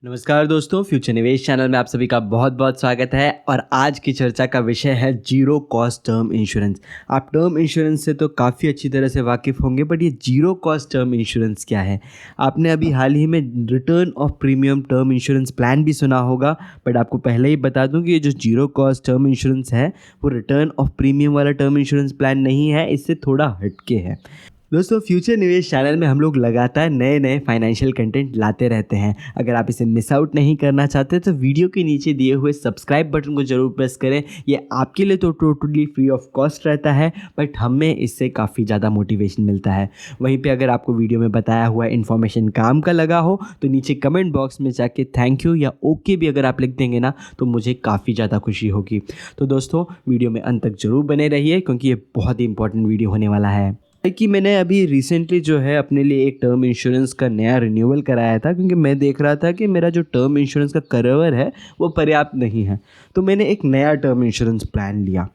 नमस्कार दोस्तों, फ्यूचर निवेश चैनल में आप सभी का बहुत बहुत स्वागत है। और आज की चर्चा का विषय है जीरो कॉस्ट टर्म इंश्योरेंस। आप टर्म इंश्योरेंस से तो काफ़ी अच्छी तरह से वाकिफ़ होंगे, बट ये जीरो कॉस्ट टर्म इंश्योरेंस क्या है? आपने अभी हाल ही में return of premium term insurance plan भी सुना होगा, बट आपको पहले ही बता दूं कि ये जो जीरो कॉस्ट टर्म इंश्योरेंस है वो रिटर्न ऑफ प्रीमियम वाला टर्म इंश्योरेंस प्लान नहीं है, इससे थोड़ा हटके है। दोस्तों, फ्यूचर निवेश चैनल में हम लोग लगातार नए नए फाइनेंशियल कंटेंट लाते रहते हैं। अगर आप इसे मिस आउट नहीं करना चाहते तो वीडियो के नीचे दिए हुए सब्सक्राइब बटन को जरूर प्रेस करें। ये आपके लिए तो टोटली फ्री ऑफ कॉस्ट रहता है, बट हमें इससे काफ़ी ज़्यादा मोटिवेशन मिलता है। वहीं पे अगर आपको वीडियो में बताया हुआ इन्फॉर्मेशन काम का लगा हो तो नीचे कमेंट बॉक्स में जाके थैंक यू या ओके भी अगर आप लिख देंगे ना तो मुझे काफ़ी ज़्यादा खुशी होगी। तो दोस्तों, वीडियो में अंत तक जरूर बने रहिए क्योंकि ये बहुत ही इंपॉर्टेंट वीडियो होने वाला है। कि मैंने अभी रिसेंटली जो है अपने लिए एक टर्म इंश्योरेंस का नया रिन्यूअल कराया था, क्योंकि मैं देख रहा था कि मेरा जो टर्म इंश्योरेंस का कवर है वो पर्याप्त नहीं है। तो मैंने एक नया टर्म इंश्योरेंस प्लान लिया,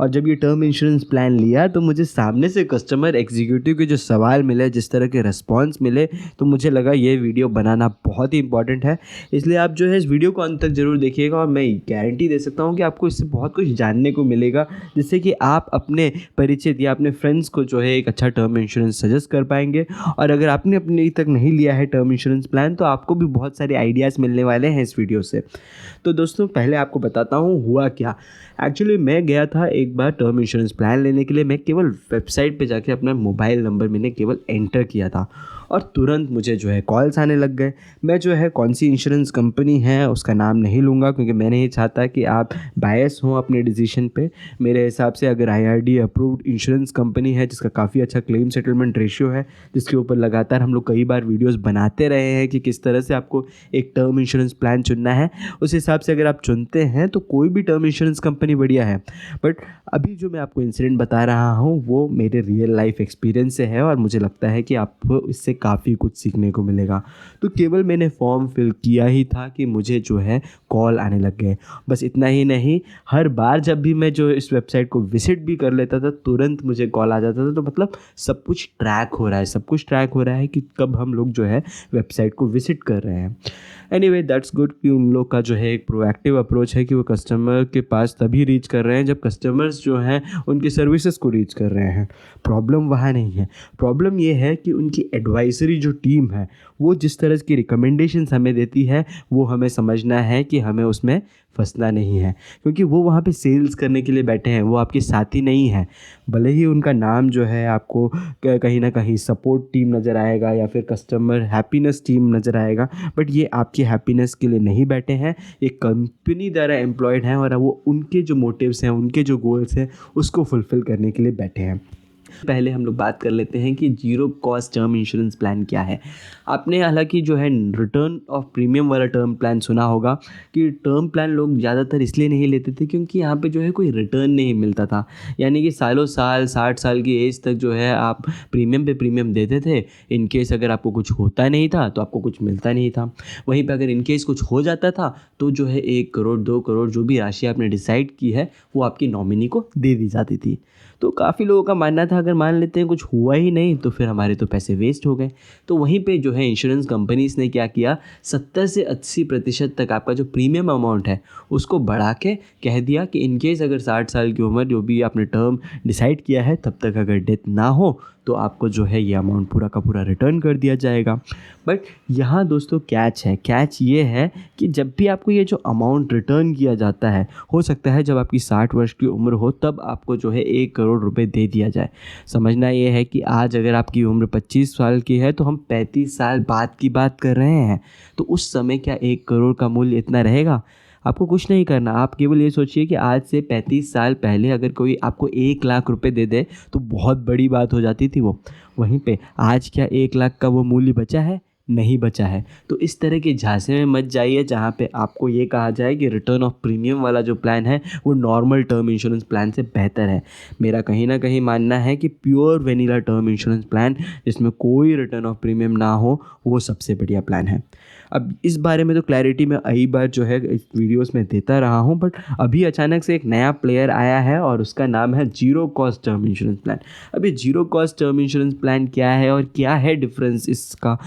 और जब ये टर्म इंश्योरेंस प्लान लिया तो मुझे सामने से कस्टमर एग्जीक्यूटिव के जो सवाल मिले, जिस तरह के रिस्पॉन्स मिले, तो मुझे लगा ये वीडियो बनाना बहुत ही इंपॉर्टेंट है। इसलिए आप जो है इस वीडियो को अंत तक ज़रूर देखिएगा, और मैं गारंटी दे सकता हूँ कि आपको इससे बहुत कुछ जानने को मिलेगा, जिससे कि आप अपने परिचित या अपने फ्रेंड्स को जो है एक अच्छा टर्म इंश्योरेंस सजेस्ट कर पाएंगे। और अगर आपने अपने तक नहीं लिया है टर्म इंश्योरेंस प्लान तो आपको भी बहुत सारे आइडियाज़ मिलने वाले हैं इस वीडियो से। तो दोस्तों, पहले आपको बताता हूँ हुआ क्या। एक्चुअली मैं गया था एक बार टर्म इंश्योरेंस प्लान लेने के लिए। मैं केवल वेबसाइट पे जाके अपना मोबाइल नंबर मैंने केवल एंटर किया था, और तुरंत मुझे जो है कॉल्स आने लग गए। मैं जो है कौन सी इंश्योरेंस कंपनी है उसका नाम नहीं लूँगा, क्योंकि मैं नहीं चाहता कि आप बायस हों अपने डिसीजन पे। मेरे हिसाब से अगर IRD अप्रूव्ड इंश्योरेंस कंपनी है जिसका काफ़ी अच्छा क्लेम सेटलमेंट रेशियो है, जिसके ऊपर लगातार हम लोग कई बार वीडियोस बनाते रहे हैं कि किस तरह से आपको एक टर्म इंश्योरेंस प्लान चुनना है, उस हिसाब से अगर आप चुनते हैं तो कोई भी टर्म इंश्योरेंस कंपनी बढ़िया है। बट अभी जो मैं आपको इंसिडेंट बता रहा हूँ वो मेरे रियल लाइफ एक्सपीरियंस से है, और मुझे लगता है कि आपको इससे काफ़ी कुछ सीखने को मिलेगा। तो केवल मैंने फॉर्म फिल किया ही था कि मुझे जो है कॉल आने लग गए। बस इतना ही नहीं, हर बार जब भी मैं जो इस वेबसाइट को विजिट भी कर लेता था तुरंत मुझे कॉल आ जाता था। तो मतलब सब कुछ ट्रैक हो रहा है, सब कुछ ट्रैक हो रहा है कि कब हम लोग जो है वेबसाइट को विजिट कर रहे हैं। एनीवे, दैट्स गुड कि उन लोग का जो है एक प्रोएक्टिव अप्रोच है कि वो कस्टमर के पास तभी रीच कर रहे हैं जब कस्टमर्स जो हैं उनकी सर्विसेज को रीच कर रहे हैं। प्रॉब्लम वहाँ नहीं है। प्रॉब्लम ये है कि उनकी एडवाइजरी जो टीम है वो जिस तरह की रिकमेंडेशंस हमें देती है वो हमें समझना है कि हमें उसमें फंसना नहीं है, क्योंकि वो वहाँ पे सेल्स करने के लिए बैठे हैं, वो आपके साथी नहीं हैं। भले ही उनका नाम जो है आपको कहीं ना कहीं सपोर्ट टीम नज़र आएगा या फिर कस्टमर हैप्पीनेस टीम नज़र आएगा, बट ये आपकी हैप्पीनेस के लिए नहीं बैठे हैं। ये कंपनी द्वारा एम्प्लॉयड हैं और वो उनके जो मोटिव्स हैं, उनके जो गोल्स हैं उसको फुलफ़िल करने के लिए बैठे हैं। पहले हम लोग बात कर लेते हैं कि zero cost term insurance plan क्या है। आपने हालांकि जो है रिटर्न ऑफ प्रीमियम वाला टर्म प्लान सुना होगा, कि टर्म प्लान लोग ज़्यादातर इसलिए नहीं लेते थे क्योंकि यहाँ पे जो है कोई रिटर्न नहीं मिलता था। यानी कि सालों साल 60 साल की एज तक जो है आप प्रीमियम पे प्रीमियम देते थे। इन केस अगर आपको कुछ होता नहीं था तो आपको कुछ मिलता नहीं था। वहीं पर अगर इन केस कुछ हो जाता था तो जो है 1 करोड़ 2 करोड़ जो भी राशि आपने डिसाइड की है वो आपकी नॉमिनी को दे दी जाती थी। तो काफ़ी लोगों का मानना था अगर मान लेते हैं कुछ हुआ ही नहीं तो फिर हमारे तो पैसे वेस्ट हो गए। तो वहीं पे जो है इंश्योरेंस कंपनीज ने क्या किया, 70 से 80% तक आपका जो प्रीमियम अमाउंट है उसको बढ़ा के कह दिया कि इनकेस अगर 60 साल की उम्र जो भी आपने टर्म डिसाइड किया है तब तक अगर डेथ ना हो तो आपको जो है ये अमाउंट पूरा का पूरा रिटर्न कर दिया जाएगा। बट यहाँ दोस्तों कैच है। कैच ये है कि जब भी आपको ये जो अमाउंट रिटर्न किया जाता है, हो सकता है जब आपकी 60 वर्ष की उम्र हो तब आपको जो है 1 करोड़ रुपए दे दिया जाए। समझना ये है कि आज अगर आपकी उम्र 25 साल की है तो हम 35 साल बाद की बात कर रहे हैं। तो उस समय क्या 1 करोड़ का मूल्य इतना रहेगा? आपको कुछ नहीं करना, आप केवल ये सोचिए कि आज से 35 साल पहले अगर कोई आपको 1 लाख रुपए दे दे तो बहुत बड़ी बात हो जाती थी वो। वहीं पे आज क्या 1 लाख का वो मूल्य बचा है? नहीं बचा है। तो इस तरह के झांसे में मत जाइए जहाँ पे आपको ये कहा जाए कि रिटर्न ऑफ प्रीमियम वाला जो प्लान है वो नॉर्मल टर्म इंश्योरेंस प्लान से बेहतर है। मेरा कहीं ना कहीं मानना है कि pure vanilla term insurance plan जिसमें कोई रिटर्न ऑफ प्रीमियम ना हो वो सबसे बढ़िया प्लान है। अब इस बारे में तो क्लैरिटी मैं कई बार जो है इस वीडियोस में देता रहा हूँ, बट अभी अचानक से एक नया प्लेयर आया है और उसका नाम है zero cost term insurance plan. अभी zero cost term insurance plan क्या है और क्या है डिफरेंस इसका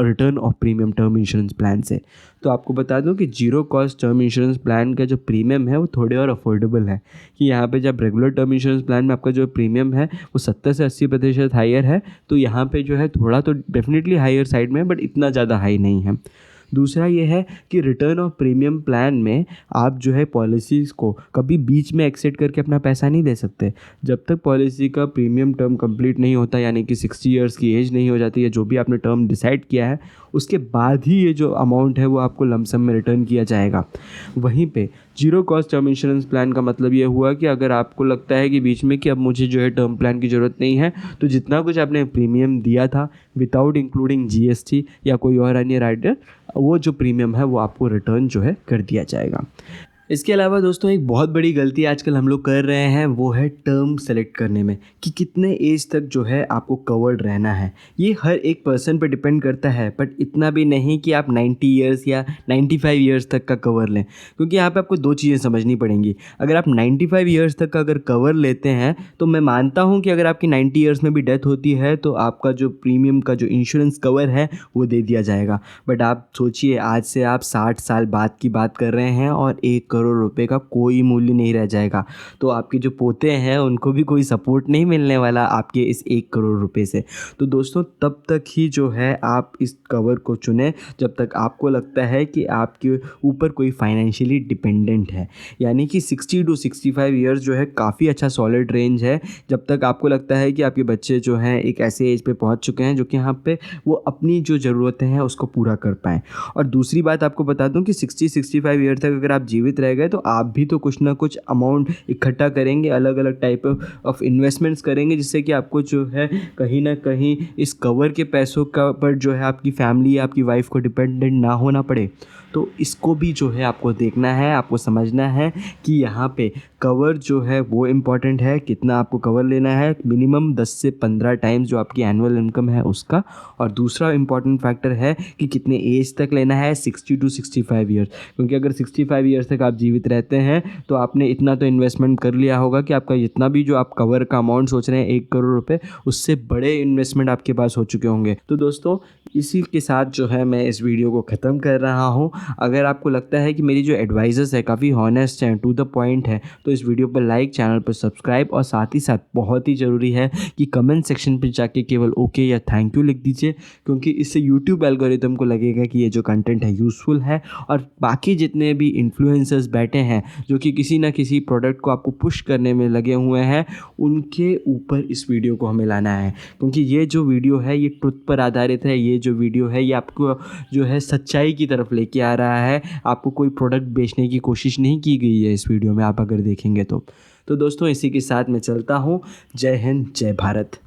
return of premium term insurance plan से? तो आपको बता दूं कि zero cost term insurance plan का जो प्रीमियम है वो थोड़े और अफोर्डेबल है, कि यहाँ पे जब रेगुलर टर्म इंश्योरेंस प्लान में आपका जो प्रीमियम है वो 70 से 80% हायर है, तो यहाँ पे जो है थोड़ा तो डेफिनेटली हायर साइड में है, बट इतना ज़्यादा हाई नहीं है। दूसरा ये है कि रिटर्न ऑफ प्रीमियम प्लान में आप जो है पॉलिसीज़ को कभी बीच में एक्सेट करके अपना पैसा नहीं दे सकते। जब तक पॉलिसी का प्रीमियम टर्म कंप्लीट नहीं होता, यानी कि 60 ईयर्स की एज नहीं हो जाती है, जो भी आपने टर्म डिसाइड किया है उसके बाद ही ये जो अमाउंट है वो आपको लमसम में रिटर्न किया जाएगा। वहीं पे zero cost term insurance plan का मतलब ये हुआ कि अगर आपको लगता है कि बीच में कि अब मुझे जो है टर्म प्लान की ज़रूरत नहीं है, तो जितना कुछ आपने प्रीमियम दिया था विदाउट इंक्लूडिंग जीएसटी या कोई और अन्य राइडर, वो जो प्रीमियम है वो आपको रिटर्न जो है कर दिया जाएगा। इसके अलावा दोस्तों एक बहुत बड़ी गलती आजकल हम लोग कर रहे हैं, वो है टर्म सेलेक्ट करने में कि कितने एज तक जो है आपको कवर्ड रहना है। ये हर एक पर्सन पर डिपेंड करता है, बट इतना भी नहीं कि आप 90 ईयर्स या 95 ईयर्स तक का कवर लें, क्योंकि यहाँ पे आपको दो चीज़ें समझनी पड़ेंगी। अगर आप 95 ईयर्स तक का अगर कवर लेते हैं तो मैं मानता हूँ कि अगर आपकी 90 ईयर्स में भी डेथ होती है तो आपका जो प्रीमियम का जो इंश्योरेंस कवर है वो दे दिया जाएगा। बट आप सोचिए, आज से आप 60 साल बाद की बात कर रहे हैं और 1 करोड़ रुपए का कोई मूल्य नहीं रह जाएगा, तो आपके जो पोते हैं उनको भी कोई सपोर्ट नहीं मिलने वाला आपके इस 1 करोड़ रुपए से। तो दोस्तों तब तक ही जो है आप इस कवर को चुनें जब तक आपको लगता है कि आपके ऊपर कोई फाइनेंशियली डिपेंडेंट है, यानी कि 60 टू 65 ईयर्स जो है काफ़ी अच्छा सॉलिड रेंज है। जब तक आपको लगता है कि आपके बच्चे जो हैं एक ऐसे एज पे पहुंच चुके हैं जो कि यहाँ पे वो अपनी जो ज़रूरतें हैं उसको पूरा कर पाएँ। और दूसरी बात आपको बता दूं कि 60-65 ईयर तक अगर आप जीवित रह गए तो आप भी तो कुछ ना कुछ अमाउंट इकट्ठा करेंगे, अलग अलग टाइप ऑफ इन्वेस्टमेंट्स करेंगे, जिससे कि आपको जो है कहीं ना कहीं इस कवर के पैसों का पर जो है आपकी फैमिली या आपकी वाइफ को डिपेंडेंट ना होना पड़े। तो इसको भी जो है आपको देखना है, आपको समझना है कि यहाँ पे कवर जो है वो इम्पॉर्टेंट है, कितना आपको कवर लेना है, मिनिमम 10 से 15 टाइम्स जो आपकी एनुअल इनकम है उसका। और दूसरा इम्पॉर्टेंट फैक्टर है कि कितने एज तक लेना है, 60 टू 65 ईयर्स, क्योंकि अगर 65 ईयर्स तक आप जीवित रहते हैं तो आपने इतना तो इन्वेस्टमेंट कर लिया होगा कि आपका जितना भी जो आप कवर का अमाउंट सोच रहे हैं 1 करोड़ रुपये, उससे बड़े इन्वेस्टमेंट आपके पास हो चुके होंगे। तो दोस्तों इसी के साथ जो है मैं इस वीडियो को ख़त्म कर रहा हूँ। अगर आपको लगता है कि मेरी जो एडवाइजेस है काफ़ी हॉनेस्ट हैं, टू द पॉइंट है, तो इस वीडियो पर लाइक, चैनल पर सब्सक्राइब, और साथ ही साथ बहुत ही ज़रूरी है कि कमेंट सेक्शन पर जाके केवल ओके या थैंक यू लिख दीजिए, क्योंकि इससे यूट्यूब एल्गोरिथम को लगेगा कि ये जो कंटेंट है यूज़फुल है। और बाकी जितने भी इन्फ्लुएंसर्स बैठे हैं जो कि किसी ना किसी प्रोडक्ट को आपको पुश करने में लगे हुए हैं, उनके ऊपर इस वीडियो को हमें लाना है, क्योंकि ये जो वीडियो है ये ट्रुथ पर आधारित है। ये जो वीडियो है ये आपको जो है सच्चाई की तरफ लेके आ रहा है, आपको कोई प्रोडक्ट बेचने की कोशिश नहीं की गई है इस वीडियो में, आप अगर देखेंगे तो दोस्तों इसी के साथ मैं चलता हूँ। जय हिंद, जय भारत।